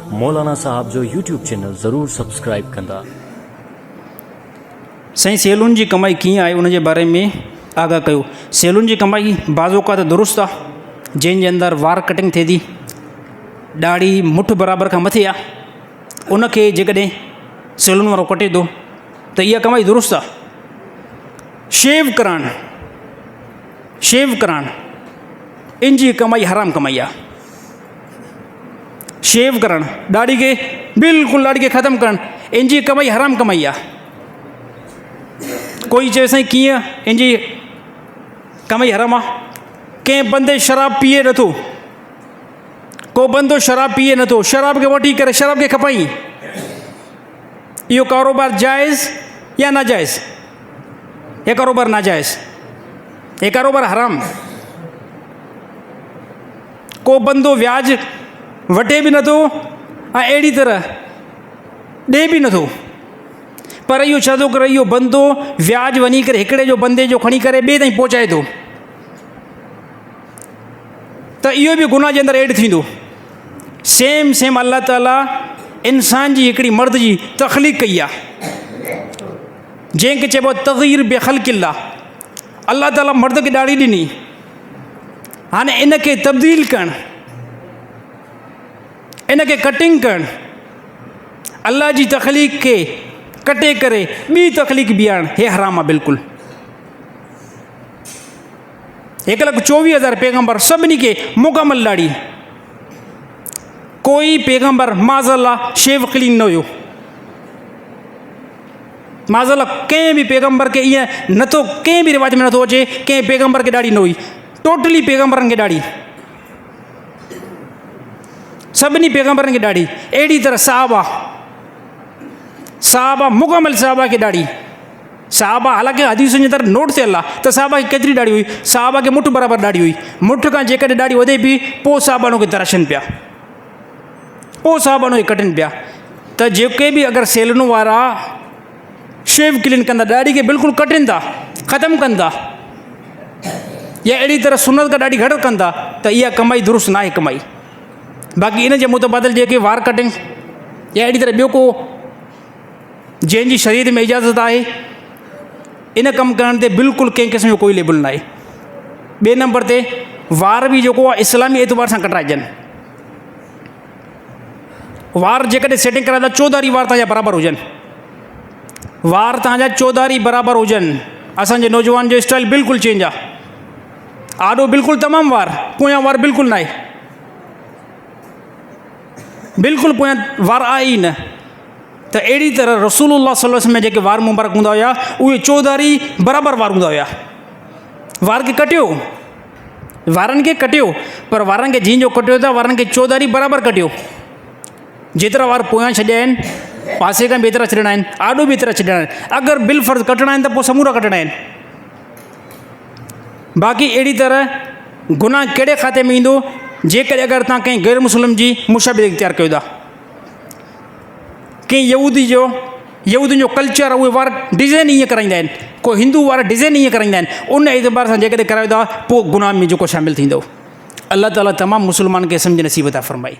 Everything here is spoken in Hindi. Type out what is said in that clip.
मौलाना साहब जो यूट्यूब चैनल ज़रूर सब्सक्राइब कंदा। साईं सैलून जी कमाई कीअं आहे उन जे बारे में आगाह कयो। सैलून जी कमाई बाज़ोका त दुरुस्त आहे, जंहिंजे अंदरि वार कटिंग थिए थी, ॾाढ़ी मुठ बराबरि खां मथे आहे, उनखे जेकॾहिं सैलून वारो कटे थो त इहा कमाई दुरुस्त आहे। शेव करणु इन जी कमाई हराम कमाई आहे। शेव करणु, ॾाढ़ी खे बिल्कुलु ॾाढ़ी खे ख़तमु करणु, इन जी कमाई हराम कमाई आहे। कोई चए साईं कीअं इन जी कमाई हराम आहे? कंहिं बंदे शराब पीए नथो, को बंदो शराब पीए नथो, शराब खे वठी करे शराब खे खपाई, इहो कारोबार जाइज़ या नाजाइज़? हे कारोबार नाजाइज़, हे कारोबार हराम। को बंदो व्याज वठे बि नथो ऐं अहिड़ी तरह ॾे बि नथो, पर इहो छा थो करे, इहो बंदो व्याज वञी करे हिकिड़े जो बंदे जो खणी करे ॿिए ताईं पहुचाए थो, त इहो बि गुनाह जे अंदरि एड थींदो। सेम अल्लाह ताला इंसान जी हिकिड़ी मर्द जी तख़लीक़ कई आहे, जंहिंखे चइबो तग़यीर बेख़ल्क़िल्लाह। अल्लाह ताला मर्द खे ॾाढ़ी ॾिनी, हाणे इनखे तब्दील करणु, इनखे कटिंग करणु, अल्लाह जी तख़लीक़ खे कटे करे ॿी तख़लीक़ बीहारणु, हे हराम आहे बिल्कुलु। 1,24,000 पैगंबर सभिनी खे मुकमल ॾाढ़ी, कोई पैगंबर माज़अल्लाह शेव क्लीन न हुयो, माज़अल्लाह कंहिं बि पैगंबर खे ईअं नथो, कंहिं बि रिवाज में नथो अचे कंहिं पैगंबर खे ॾाढ़ी न हुई, टोटली पैगंबरनि खे ॾाढ़ी, सभिनी पैगंबरनि खे ॾाढ़ी। अहिड़ी तरह साहबा मुकमल साहबा खे ॾाढ़ी। साहबा हालांकि हदीसुनि जे तरफ़ नोट थियल आहे त साहबा खे केतिरी ॾाढ़ी हुई, साहबा खे मुठ बराबरि ॾाढ़ी हुई, मुठ खां जेकॾहिं ॾाढ़ी वधे पई पोइ साहबा उनखे तरसनि पिया, पोइ साहबा उनखे कटनि पिया। त जेके बि अगरि सैलून वारा शेव क्लीन कंदा, ॾाढ़ी खे बिल्कुलु कटनि था, ख़तमु कनि था, या अहिड़ी तरह सुनत खां ॾाढी घटि कंदा, त इहा कमाई दुरुस्त न आहे कमाई। बाक़ी इन जे मुतबादिल जेके वार कटिंग या अहिड़ी तरह ॿियो को जंहिंजी शरीयत में इजाज़त आहे, इन कमु करण ते बिल्कुलु कंहिं क़िस्म जो कोई लेबल न आहे। ॿिए नंबर ते वार बि जेको आहे इस्लामी एतबार सां कटाइजनि। वार जेकॾहिं सेटिंग कराए था, चौधारी वार तव्हांजा बराबरि हुजनि, वार तव्हांजा चौधारी बराबरि हुजनि। असांजे नौजवान जो स्टाइल बिल्कुलु चेंज आहे, आॾो बिल्कुलु तमामु वार, पोयां वार बिल्कुलु न आहे, बिल्कुलु पोयां वार आहे ई न। त अहिड़ी तरह रसूलुल्लाह सल्लल्लाहु अलैहि वसल्लम में जेके वार मुबारक हूंदा हुया, उहे चौधारी बराबरि वार हूंदा हुया। वार खे कटियो, वारनि खे कटियो, पर वारनि खे जीअं जो कटियो था, वारनि खे चौधारी बराबरि कटियो। जेतिरा वार पोयां छॾिया आहिनि, पासे खां बि एतिरा छॾिणा आहिनि, आॾो बि एतिरा छॾिणा आहिनि। अगरि बिल फ़र्ज़ कटिणा आहिनि त पोइ समूरा कटिणा आहिनि। बाक़ी अहिड़ी तरह गुनाह कहिड़े खाते में ईंदो, जेकॾहिं अगरि तव्हां कंहिं गैर मुस्लिम जी मुशाबिह इख़्तियार कयो था, कंहिं यहूदियुनि जो कल्चर, उहे वार डिज़ाइन ईअं कराईंदा आहिनि, को हिंदू वारा डिज़ाइन ईअं कराईंदा आहिनि, उन एतबार सां जेकॾहिं करायो था पोइ गुनाह में जेको शामिलु थींदो। अल्लाह ताला तमामु मुस्लमान खे सम्झ नसीब था फ़रमाए।